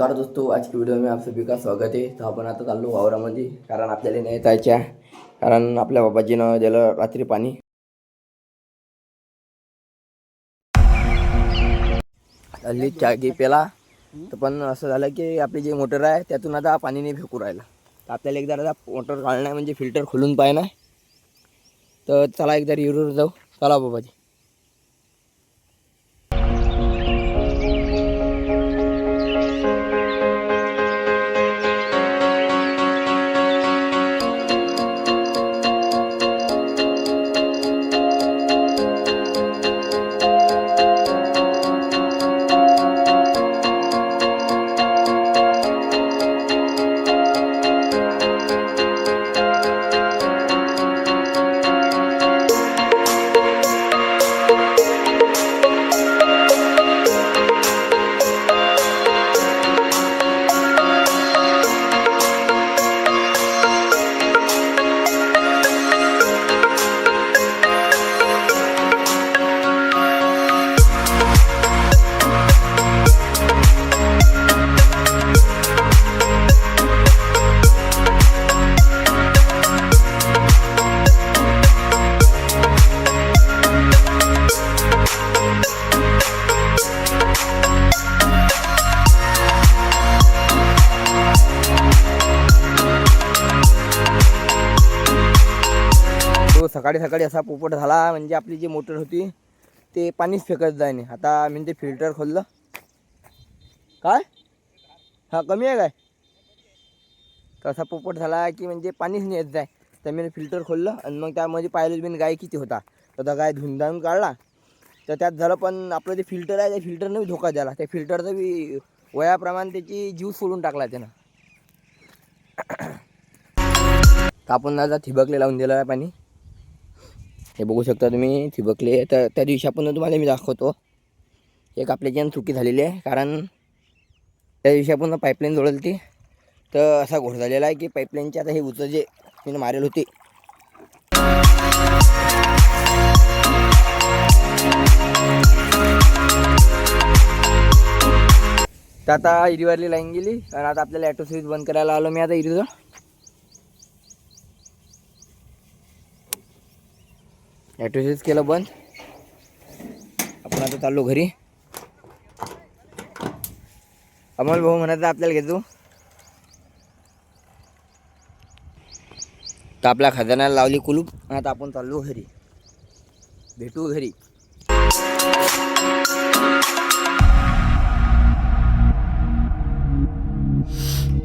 नमस्कार दोस्तों, आज की वीडियो में आप सभी का स्वागत है। तो आपण आता चाललो वावरामध्ये, कारण आपल्याला नाही जायचं आहे, कारण आपल्या बाबाजीनं दिलं रात्री पाणी. हल्ली चागी पेला तर पण असं झालं की आपली जी मोटर आहे त्यातून आता पाणी नाही फेकू राहिलं. तर आपल्याला एकदा आता मोटर काढणं म्हणजे फिल्टर खोलून पाहिजे. तर चला एकदा रिव्ह्यूवर जाऊ. चला बाबाजी. तो सकाळी सकाळी असा पोपट झाला, म्हणजे आपली जी मोटर होती ते पाणीच फेकत जाय नाही. आता मी ते फिल्टर खोललं. काय हा कमी आहे काय? तसा पोपट झाला की म्हणजे पाणीच नाही येत जाय. तर मी फिल्टर खोललं आणि मग त्यामध्ये पाहिलं मी गाय किती होता. तर गाय धुंदाळून काढला. तर त्यात झालं, पण आपलं जे फिल्टर आहे त्या फिल्टरनं धोका द्याला. त्या फिल्टरचा बी वयाप्रमाणे त्याची जीव सोडून टाकला त्यानं. तर आपण आता ठिबकले लावून दिलं आहे पाणी. हे बघू शकता तुम्ही ठिबकले. तर त्या दिवशी आपण तुम्हाला मी दाखवतो एक आपल्याच्यानं चुकी झालेली आहे. कारण त्या दिवशी आपण पाईपलाईन जोडली ती, तर असा घोळ झालेला आहे की पाईपलाईनचे आता हे उचं जे तिने मारेल होते तर आता इरीवरली लाईन गेली. कारण आता आपल्याला ॲटो स्विच बंद करायला आलो मी आता इरीचं. ॲटो स्विच केलं बंद. आपण आता चाललो घरी. अमोल भाऊ म्हणत आपल्याला घेतो. तर आपल्या खजान्याला लावली कुलूप. आता आपण चाललो घरी. भेटू घरी.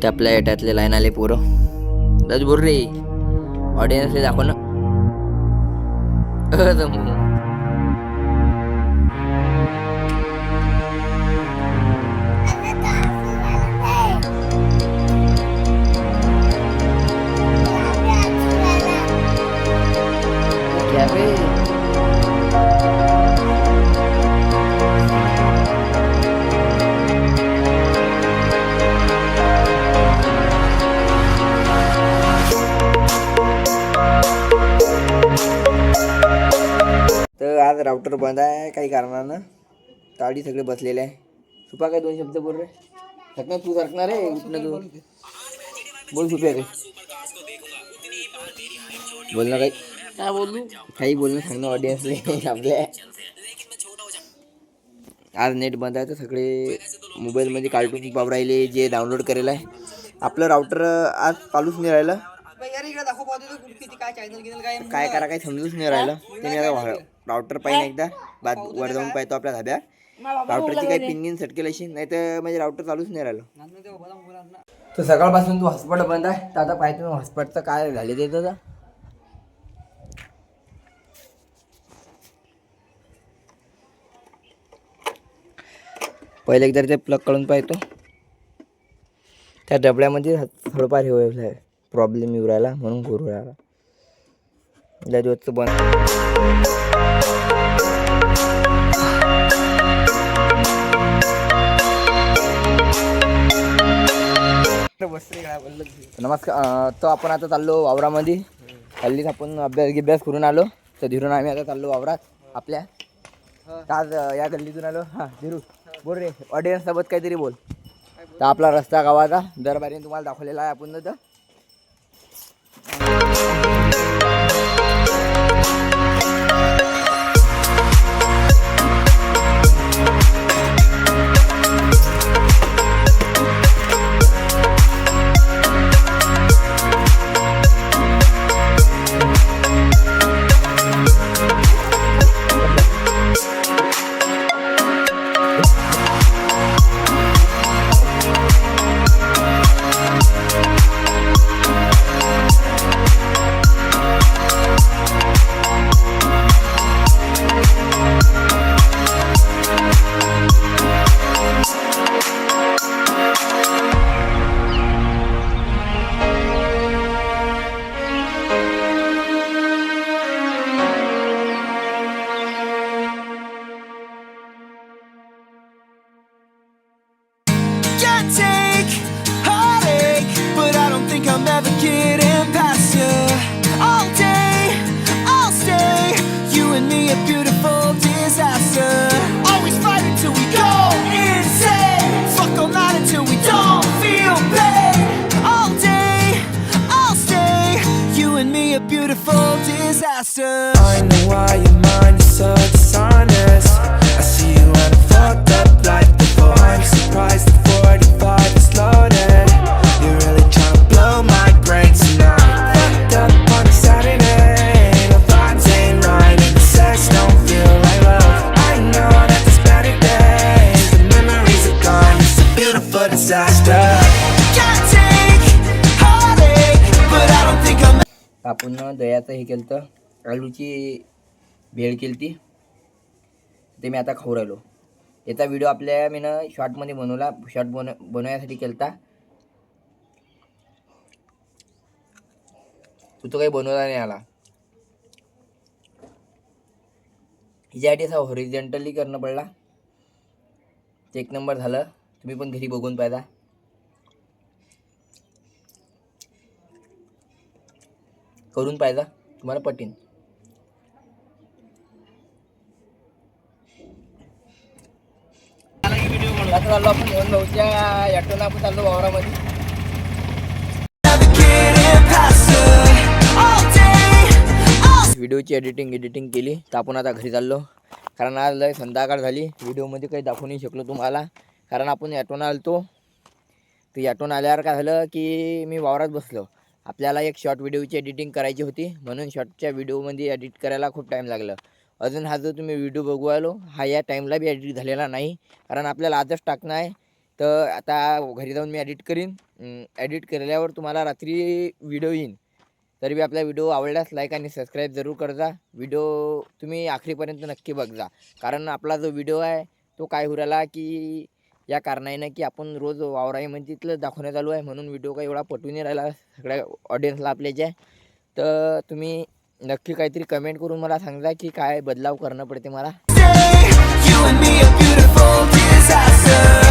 तर आपल्या एटातले लाईन आले पोरं. दादू बोल रे, ऑडियन्सला दाखव ना. क्या बे? तर आज राउटर बंद आहे काही कारणानं. ताडी सगळे बसलेले आहे. सुपा काय दोन शब्द बोल रे. सरकणार तू, सरकणार रे. उठणं तू बोल सुप्या रे. बोल ना काही. काय बोलू? काही बोलणं सांगणं ऑडियन्सले आपल्या. आज नेट बंद आहे तर सगळे मोबाईलमध्ये कार्टून पाहू राहिले जे डाउनलोड करेल आहे. आपलं राउटर आज चालूच नाही राहिलं. काय करा काही समजूच नाही राहिलं. ते मी आता राउटर पाहिजे एकदा बाद वर जाऊन पाहतो आपल्या धाब्यात. राउटरची काही पिन गिन सेट केली अशी, नाही तर म्हणजे राउटर चालूच नाही राहिलं. तर सकाळपासून तू हॉटस्पॉट बंद आहे. तर आता पाहतो हॉटस्पॉटचं काय झाले ते. तर पहिले एकदा ते प्लग काढून पाहतो. त्या डबड्यामध्ये थोडंफार हे प्रॉब्लेम येऊ राहिला, म्हणून घोरू राहिला. त्या दिवसचं बंद. नमस्कार. तर आपण आता चाललो वावरामध्ये. हल्लीच आपण अभ्यास करून आलो. तर धीरून आम्ही आता चाललो वावरात आपल्या. आज या गल्लीतून आलो. हां धीरू बोल रे, ऑडियन्स सोबत काहीतरी बोल. तर आपला रस्ता गावाचा दरबारीने तुम्हाला दाखवलेला आहे आपण तर. Can't take heartache, but I don't think I'm ever getting past you. All day, I'll stay. You and me, a beautiful disaster. Always fighting till we go insane. Fuck all night until we don't feel pain. All day, I'll stay. You and me, a beautiful disaster. I know why your mind is so dishonest. I see you and I'm fucked up like before. I'm surprised the 45 is loaded. You're really trying to blow my brain tonight. Fucked up on a Saturday. The vibes ain't right and the sex don't feel like love. I know that there's better days. The memories are gone. It's a beautiful disaster. Can't take heartache, but I don't think I'm. आपण दह्याचं हे केलं तर आलूची भेळ केली ते मी आता खाऊ राहिलो. याचा व्हिडिओ आपल्या मी ना शॉर्टमध्ये बनवला. शॉर्ट बनवण्यासाठी केलता. तू तो काही बनवला नाही आला. हिच्यासाठी असा हॉरिझॉन्टली करणं पडला. ते एक नंबर झालं. तुम्ही पण घरी बघून पाहिजा. करून पाहिजा तुम्हाला पटीन. आता चाललो आपण दोन भाऊच्या ॲटोनं आपण चाललो वावरामध्ये. व्हिडिओची एडिटिंग केली तर आपण आता घरी चाललो. कारण आज लय संध्याकाळ झाली. व्हिडिओमध्ये काही दाखवू नाही शकलो तुम्हाला. कारण आपण ॲटोनं आलतो. तर ॲटोनं आल्यावर काय झालं की मी वावरात बसलो. आपल्याला एक शॉर्ट व्हिडिओची एडिटिंग करायची होती. म्हणून शॉर्टच्या व्हिडिओमध्ये एडिट करायला खूप टाईम लागला. अजून हा जो तुम्ही व्हिडिओ बघू आलो हा या टाईमला बी एडिट झालेला नाही. कारण आपल्याला आजच टाकणं आहे. तर आता घरी जाऊन मी एडिट करीन. एडिट केल्यावर तुम्हाला रात्री व्हिडिओ येईन. तरी बी आपला व्हिडिओ आवडल्यास लाईक आणि सबस्क्राईब जरूर करजा. व्हिडिओ तुम्ही आखरीपर्यंत नक्की बघजा. कारण आपला जो व्हिडिओ आहे तो काय होऊ राहिला की या कारणाने की आपण रोज वावराईमध्ये तिथलं दाखवण्यात आलो आहे. म्हणून व्हिडिओ काही एवढा पटून नाही राहिला सगळ्या ऑडियन्सला आपल्याच्या. तर तुम्ही नक्की काहीतरी कमेंट करून मला सांगा की काय बदलाव करणं पडते मला. You and me, a beautiful disaster.